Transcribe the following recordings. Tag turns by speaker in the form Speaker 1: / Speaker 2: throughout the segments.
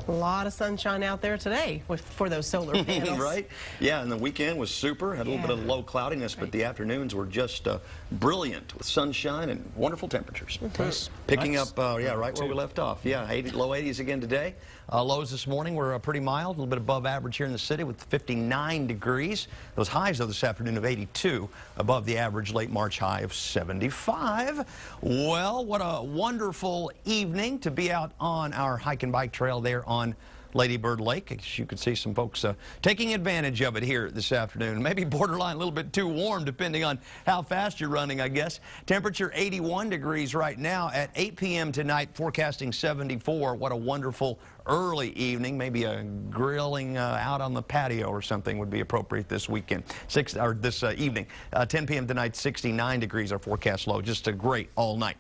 Speaker 1: A lot of sunshine out there today for those solar panels.
Speaker 2: Right? Yeah, and the weekend was super. Had a little bit of low cloudiness, but the afternoons were just brilliant with sunshine and wonderful temperatures. Picking up, yeah, right where we left off. Yeah, low 80s again today. Lows this morning were pretty mild, a little bit above average here in the city with 59 degrees. Those highs, though, this afternoon of 82, above the average late March high of 75. Well, what a wonderful evening to be out on our hike and bike trail there on Lady Bird Lake. As you can see some folks taking advantage of it here this afternoon. Maybe borderline a little bit too warm depending on how fast you're running, I guess. Temperature 81 degrees right now at 8 p.m. tonight, forecasting 74. What a wonderful early evening. Maybe a grilling out on the patio or something would be appropriate this weekend. This evening. 10 p.m. tonight, 69 degrees our forecast low. Just a great all night.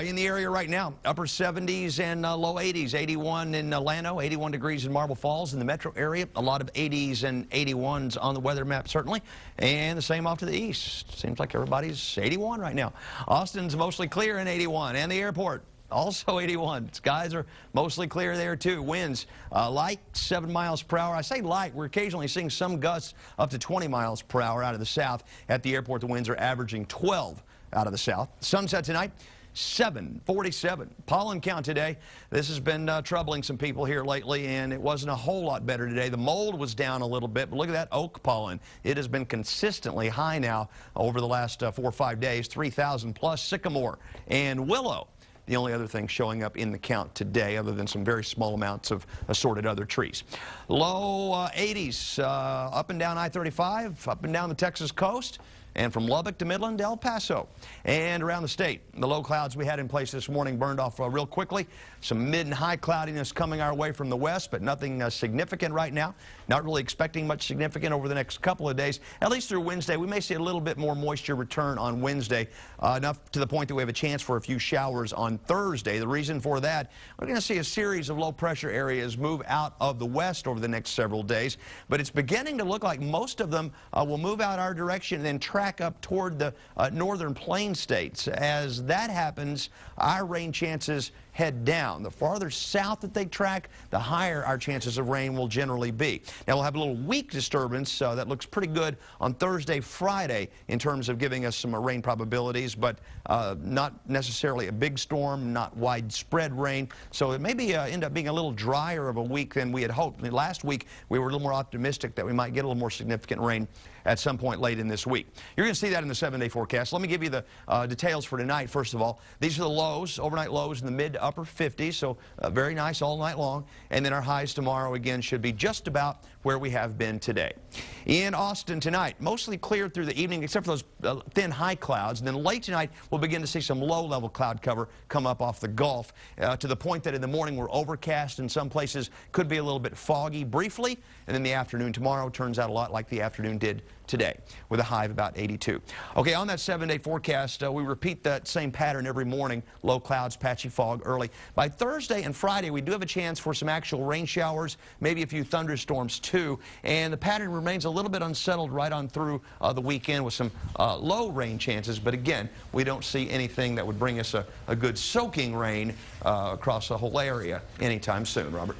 Speaker 2: In the area right now, upper 70s and low 80s. 81 in Llano, 81 degrees in Marble Falls. In the metro area, a lot of 80s and 81s on the weather map, certainly. And the same off to the east. Seems like everybody's 81 right now. Austin's mostly clear in 81. And the airport, also 81. Skies are mostly clear there, too. Winds light, 7 miles per hour. I say light. We're occasionally seeing some gusts up to 20 miles per hour out of the south. At the airport, the winds are averaging 12 out of the south. Sunset tonight, 7:47. Pollen count today. This has been troubling some people here lately, and it wasn't a whole lot better today. The mold was down a little bit, but look at that oak pollen. It has been consistently high now over the last 4 or 5 days, 3,000 plus. Sycamore and willow, the only other thing showing up in the count today, other than some very small amounts of assorted other trees. Low 80s up and down I-35, up and down the Texas coast, and from Lubbock to Midland to El Paso. And around the state, the low clouds we had in place this morning burned off real quickly. Some mid and high cloudiness coming our way from the west, but nothing significant right now. Not really expecting much significant over the next couple of days, at least through Wednesday. We may see a little bit more moisture return on Wednesday, enough to the point that we have a chance for a few showers on Thursday. The reason for that, we're going to see a series of low pressure areas move out of the west over the next several days, but it's beginning to look like most of them will move out our direction and then track up toward the northern plain states. As that happens, our rain chances head down. The farther south that they track, the higher our chances of rain will generally be. Now we'll have a little weak disturbance that looks pretty good on Thursday, Friday in terms of giving us some rain probabilities, but not necessarily a big storm, not widespread rain. So it may be end up being a little drier of a week than we had hoped. Last week we were a little more optimistic that we might get a little more significant rain at some point late in this week. You're going to see that in the 7-day forecast. Let me give you the details for tonight. First of all, these are the lows, overnight lows in the mid to upper 50s, so very nice all night long. And then our highs tomorrow again should be just about where we have been today. In Austin tonight, mostly clear through the evening except for those thin high clouds. And then late tonight, we'll begin to see some low-level cloud cover come up off the Gulf to the point that in the morning we're overcast in some places, could be a little bit foggy briefly, and then the afternoon tomorrow turns out a lot like the afternoon did today with a high of about 82. Okay, on that 7-day forecast, we repeat that same pattern every morning. Low clouds, patchy fog early. By Thursday and Friday, we do have a chance for some actual rain showers, maybe a few thunderstorms too, and the pattern remains a little bit unsettled right on through the weekend with some low rain chances, but again, we don't see anything that would bring us a good soaking rain across the whole area anytime soon. Robert?